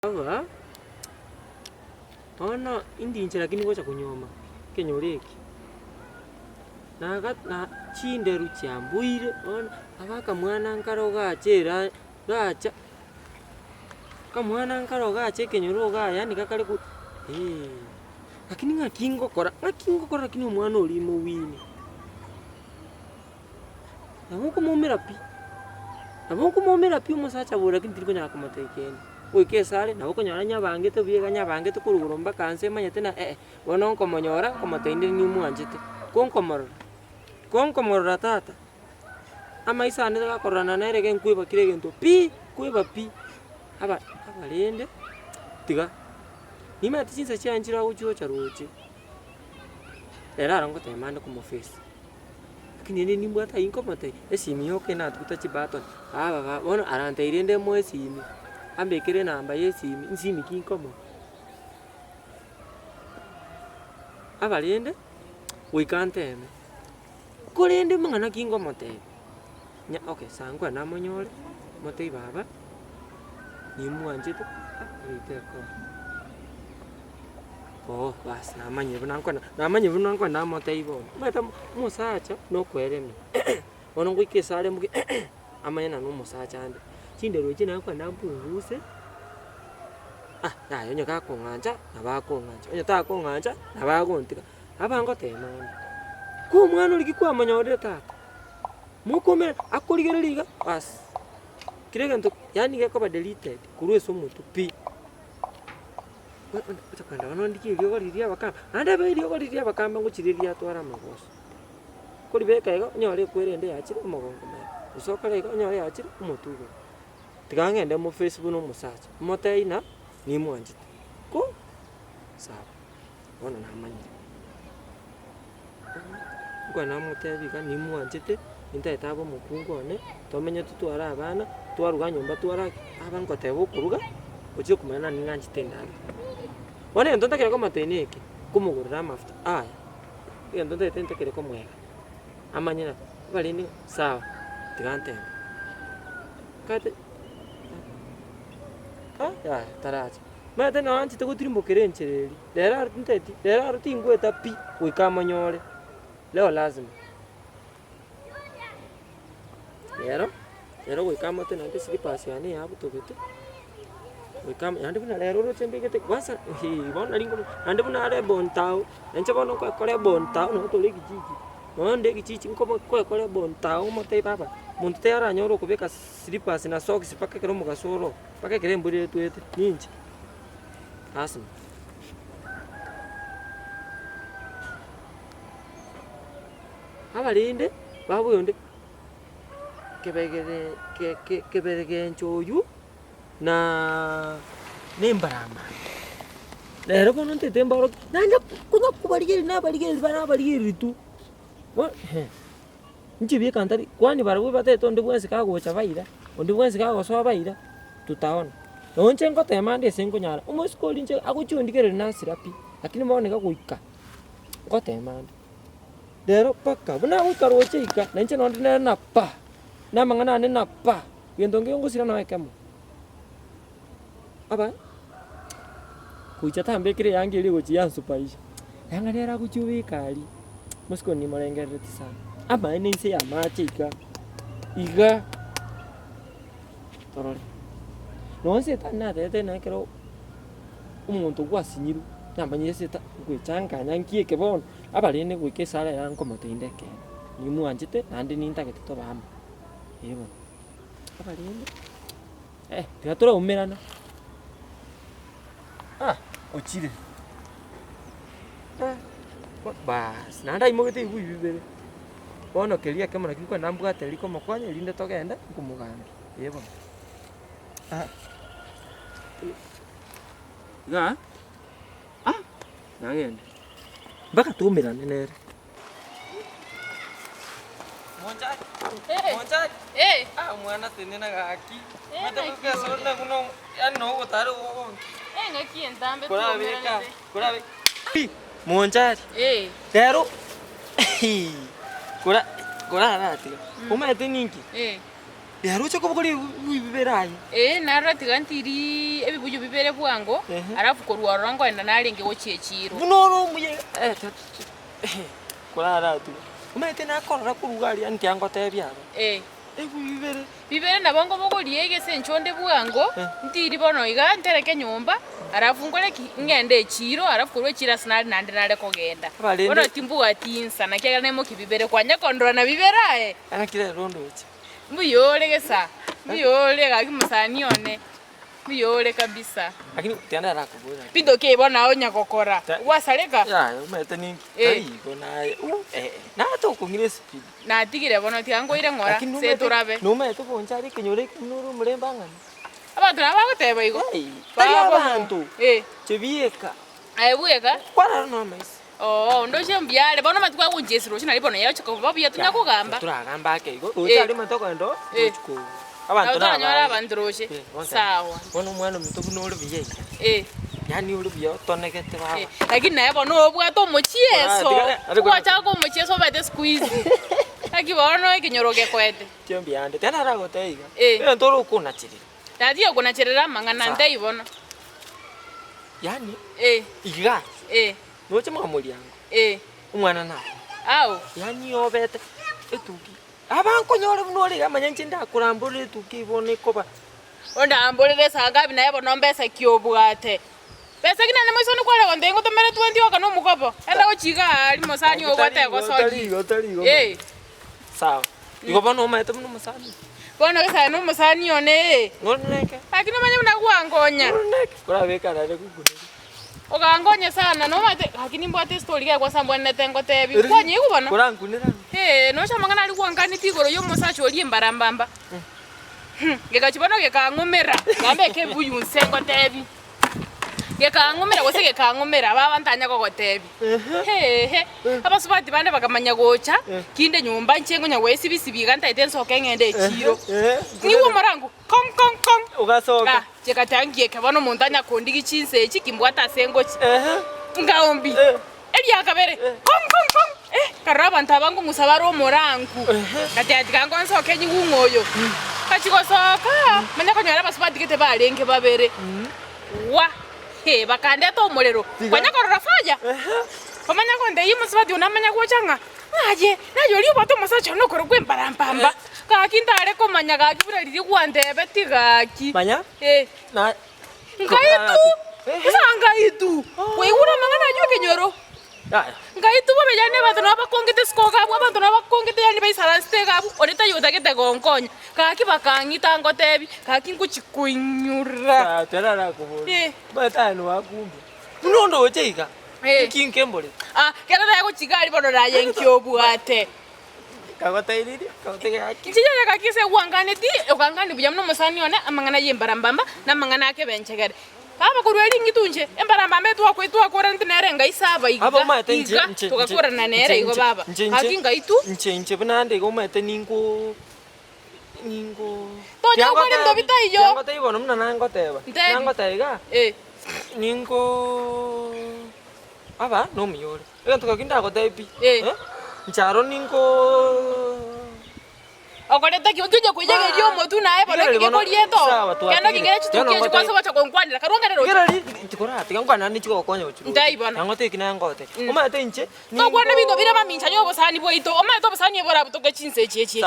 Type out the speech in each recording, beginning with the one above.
Ava ona indinje lakini ngocha kunyoma kenyoreki na chinde ruchambuire ona abaka mwana nkaro gachera gacha kamwana nkaro gache kenyoro ga yani kakale ku lakini ngakingokora lakini umwana olimo wini naboko momera pi umusacha bora lakini tiriko nyaka matekeni oike sare na ukonyora nyabange to biega nyabange to kuruguro mbaka anse manyete na bono nkomonyora komateinde ni mwanjete konkomorora tata amaisa ane gakorana na erege nkwiba kire gento pi kwiba pi abalende tiga nima tinsa cyanjira ucho charoche era arango temande como face lakini ni mbata inkomate esimi yoke na tutachi baton bono arante irende mo esimi ambekere namba yesimi nsimi kinkomo abalende wikanteme kolende mangana kingomote nya okay sangwa na monyore motei baba ni mwanjite riteko bas namanye bunankwa na motei bo meta musacha no kwereme ono ngwike sare mugi amanya no musacha ande chindero china kwa nampunguse ya nyo kakonganja nabakonganja onyo takonganja nabagontika abango temana ku mwana uri kwa manyore tata mukome akorigereriga bas kirega nto yani geko deleted kurweso mutu pi utakanda ono ndikiri ogoriria bakamba ande beri ogoriria bakamba nguchiriria twara magoso kuri beka ego nyore kwerende yachire umugongo me usokare ego nyore yachire umutugo tigangende mu Facebook no musacha moteina ni mwanjite ko sawa ona namanye kwa namutebiga ni mwanjite intaetabo mukungone tomenye tutwara abana twaruga nyumba twara abango tebo kuruga uchi kumana ninganjite ndage wane ndonta kire komateneke kumugurira mafuta iyo ndonta etente kire komwega amanyina balini sawa tigante kate ya taraje mate na anti tegutiri mukerenchereri lera nteti lera rutingweta pi wikamanyore leo lazima lero wikamote na ndisi pasi yani hapo tobete wikam yande buna lero rotembegete kwasa bona lingo ande buna ale bontao enche bono kwa kole bontao no tole kijiji onde kijiji nkomo kwa kole bontao mote baba muntu tera nyoro kubeka slippers na socks paka kero mugasoro paka kere mburi twete ninje asma abalinde babu yonde kebegere nchoyu na nembarama lero kono ntete mbaro nanja kuno kubaligeri na baligeri tu nchibi kantari kwani baragwe bate tonde bwensi kagocha baira onde bwensi kagoso baira tutaona nonche ngote mande sengo nyara umuskoli nche aguchundikere nasira pi lakini maboneka guika ngote mande lero paka buna ukaroche ika nanche nonde na pa na mangana ne na pa yendo ngusira na wekamo aba kuicha tambe kire yange ile gochi yansu paisha yanga lera guchubi kali musko ni marengere tisana aba ene ise ya machika iga torore nonse tana tete na kero umuntu gwasinyiru nambanye seta gwechanga nyankie kebon aba lene gwike sala yanko motindeke ni muanjite nandi nintake to bamba yebo aba lene tigatura umirana ochire bas nanda imogete ibubibere bono kelia kemona kiko nambuga teliko mokwanye linde togenda kumuganda yebo nagenda mpaka tumirane nere monjari mwana tenena gaki mata kukasona kuno yani no gutare gogo ngaki entambe kurabe monjari lero kura arati umete ninki Yaruche kubukuri wiberaye. Narora tigantiri ebibuju bibere bwango arafu korwara ngo enda narenge wochechiro. Bunoro muye kurara tu. Umete nakorora kurugari anti yango tebyaro. Bibere. Bibere nabongo bogoriege senchonde bwango ntiri bono iga ntereke nyumba arafu ngole ngende echiro arafu korwe chira sinari nande nare kogenda. Bono timbu atinsa nakega nemo kibibere kwanya kondora na biberae. Anakire rondoche. Muyole gesa. Muyole gakimusani one. Muyole kabisa. Lakini tianda la kubura. Pindo ke bona onya kokora. Wasaleka? Ya, umete ni kai bona. Na to kungire speed. Na tigire bona tiango ire ngora se turabe. No me to ponchari kinyore kunuru murembangana. Abantu nabagoteba igo. Tari abantu. Chebieka. Ayebueka? Kwara no mais. Ndoje mbyale bona matukwa kunjesiro china lipo na yacho ko babu yatunya kugamba. Turagamba ke igo. Utari matoko ndo. Tuchiko. Abantu nabanyora bandroje. Sawa. Bona mwana mitubu no rubiye. Yani urubiye tonegete baba. Lakini naye bona obwato mochieso. Kwacha ko mochieso bade squeeze. Aki bona ikinyoroge kwete. Tiombiande. Tena ragoteiga. Ntoro kuna chiri. Tadi okuna chirira mangana ndai bona. Yani iga. Noche mwamuri yangu. Umwana na. Au. Yani obete etuki. Abanko nyore munore gamanyanche ndakurambura etuki ibone koba. Onda ambolere sagabi naye bono mbesa kiobwate. Pesa kina ne moiso kwale onde ngo tomere 20 oka no mukopo. Enda go chiga ali mosani ogote go sodi. Sawa. Igo bono umete muno mosani. Bono gesa no mosani one. Ngoneke. Akina manya muna kuangonya. Ngoneke. Kura beka na rekugune. Okangonya sana no mate lakini mbwate story ya kwa sambo nete ngote bi kwanye kubona kurangunira no chamangana ali kuangani tigoro yo musacho oli mbarambamba geka chibono geka ngomera ngambe ke buyu nsengo tebi geka ngomera gose geka ngomera baba ntanya ko gotebi abasubati bande bakamanya gocha kinde nyumba nchengo nya wesi bisibiga ntaite nsoke ngende chiro niwo marangu kong ugasoka cheka tangie kabano montanya kondigi chinse echi kimbwata sengochi ngaombi eli akabere kong karaba ntabangu musabaro morangu kati atikango nsoke nyungoyo kachikosoka manya konyara basubati kete balenge babere wa bakande to molero kwanya korora faja komanya konde yimusubati unamanya kuchanga aje nayo libo to musacho no korogwe mbarambamba kakindare komanya kakibura riri kwandebe tigaki manya na ngaitu sangaitu weura mangana yo kenyoro ngaitu bo bejane bato nabakongete skoka abo abantu nabakongete yani baisalaste gabu oneta yoda kete gonkonya kaki bakangita ngotebi kaki nguchikuinyura terara kubo batano wakumbe unondo ocheika kinkembole kera yako chigali bono ra yenkobwate kagotairiri kagotega chijja kakise wangane ti okangani bujamno musani one amangana yembarambamba namangana ake benchegere aba kurweli ngitunje embarambamba etwa akora ntinerenga isaba iga abo mate nje tukakora na nere igo baba akinga itu nje bunande go mate ningo tonya kwani ndobita iyo yango taibono mna nangoteba nangotaiga ningo aba no miyore ega tukakinda gotebi ncharo ningo okoreta kiyo kujege lyo motu nae bono kigekoriento kana kigere chituke chikwaso bacha konkwanira karwanga rero gerari tikora tikangwana ni chiko konya uchu ndaibona nangote kina ngote omate nche to kwana bingo bira mamincha nyo bosani boito omate bosani bora butoke chinse chechi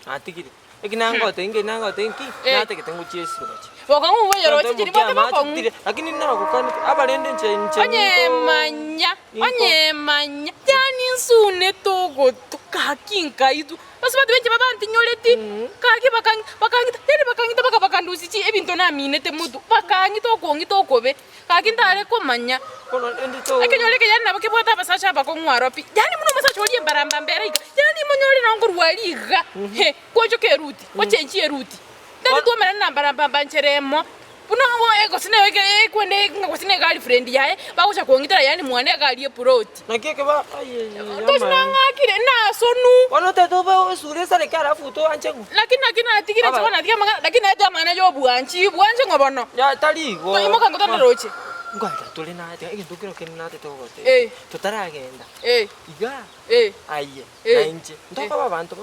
atikire ekina ngote nge nangote nki nate ketengu chesu bachi bokangu weyoro chiri bote bakongu lakini naro kokani abalende nche onye manya yani nsune togo tukakinka itu basibati benje babanti nyoleti kaki bakangita bakabandusi chi ebinto na minete mudu bakangita okongita okobe kaki ndare komanya kono endito akenyoleke yani nabake bwata basacha bakongwaropi yani muno masacha oli embaramba mbere iga yani monyoli nangorwaliga kocho keruti kochenchi eruti ndari tuomera nambaramba ncheremo puno ego sine kwende ngosine girlfriend yae bakucha kuongitira yani mwane gali plot nakeke ba toshina ngakire na sonu wanote toba sure sare kara futo anchengu lakini atikire chona atika mangana lakini aja mangana yo bwanchi ngobono ya taligo imoka ngotana roche ngwata tole na ate ege ndukiro kenate togote tutaragenda iga aye na inche ndoka babantu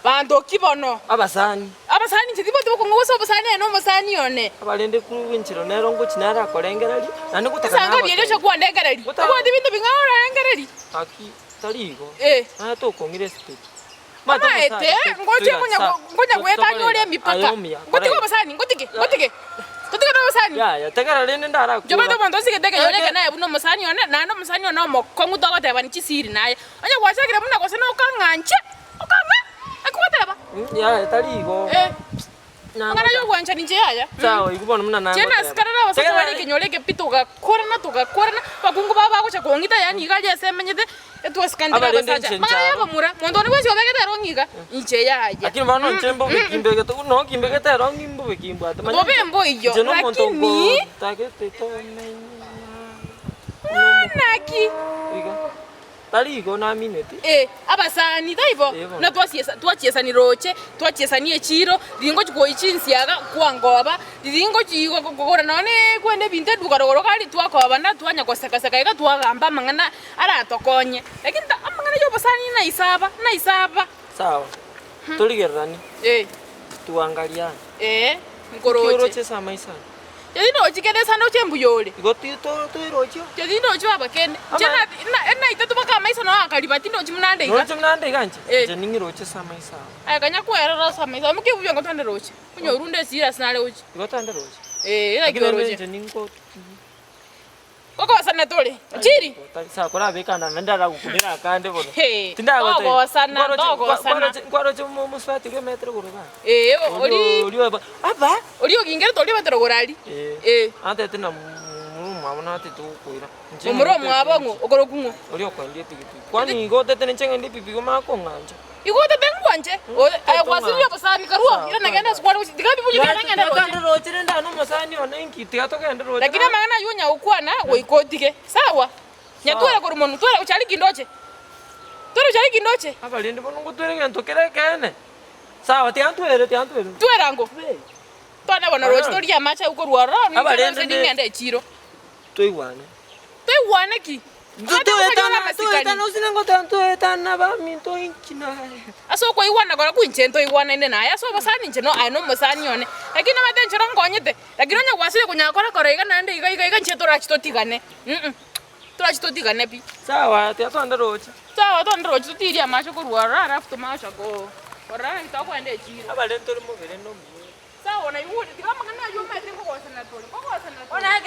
Bando kibono. Abasani. Abasani nchitibo tibo kungusa abasani no musani yone. Abalende kuwinchiro nero ngo kinara kolengerali. Nandi kutaka. Sanga byero cyo kwandengerali. Kwandi bintu bingahora yengerali. Aki taligo. To kongire state. Mama ete ngoje ngonya gweta nyole mipaka. Ngotiko abasani ngotike. Tutike no musani. Ya tegara lende ndara. Joba to bando sike tege yole kana yabuno musani yone na no musani yone mo kongu to goteba ni chisiri naye. Anya gwashakira muna kose no kanganche. Okanga. Akwateba. Ya taligo. Ngana yo gwancha ninje yaya. Sawa ikubona muna nanga. Chena sikarara wasaka wali kinyoleke pituga korana bakungu baba ko chakongita yani igaje semenyete etu skandira basaja. Maya bamura mondoni wese obegete rongiga inche yaya. Lakini bana nchembo bikimbege to no kimbege rongi mbo bikimba ta. Bobembo iyo lakini takete to menya. Naki. Taligo na minute. Abasani taivo. Na twachesa ni roche, twachesa ni echiro, ringo chiko ichinsiaga kwangoba, ringo chigo kokora none kwende binte dukarogoro kali twakoba na twanya koseka ika twagamba mangana ara tokonye. Lakini amangana yo basani na isaba. Sawa. Tuligerani. Tuangalia. Nkoroche. Roche sama isana. Jadi no chikede sana uchembu yole. Igoti to roche. Jadi no chwa bakene. Jana na itatu baka maisa no akalibati no chimnande ika. No chimnande kanje. Je ningi roche sama isana. Aya kanya kwera ra sama isana muke bubyo ngotande roche. Kunyo runde sira sinale roche. Igotande roche. Ila kiro roche. Je ningo. Koko sana tole. Chiri. Sa kora bekanda mendara kukudira kande bono. Tinda koko sana. Kwaro mo musfati ke metro kuruba. Oli aba. Oli ogingere tole batero gorali. Ante tena mama ati tu kuira. Mumuro mwabongo ogorokungo. Oli okwendie pigipigi. Kwani igote tena chenga ndi pigipigi mako nganje. Igote bengwanje. Aya kwasiria basani karua. Ila nagenda skwara digabi buji kana ngenda roche. Ngenda roche nda no masani onenki tiatoka ngenda roche. Lakini magana yunya ukwana woikotike. Sawa. Nyatwara korumono twara uchali kindoche. Twara uchali kindoche. Abalinde bono ngutwere ngento kene. Sawa tiantwere. Twerango. Twana bona roche tori ya macha uko ruaro. Abalinde ngenda echiro. Toiwane ki. Tuetana usinengo tuetana ba minto inkina. Aso ko iwana kora kuinchento iwana ine naye aso basani ncheno ano musani yone. Lakini matenchero ngonyete. Lakini nya kwasile kunya kora iga nande iga ncheto rachitotigane. Turachitotigane pi. Sawa tiatwanda roche. Sawa twanda roche tutiria macho ko ruara arafu macho ko. Ora itakwende chiro. Abalento rimuvere no. Sawa na yudi kama kana yo metri ko sana tole. Ko sana. Ona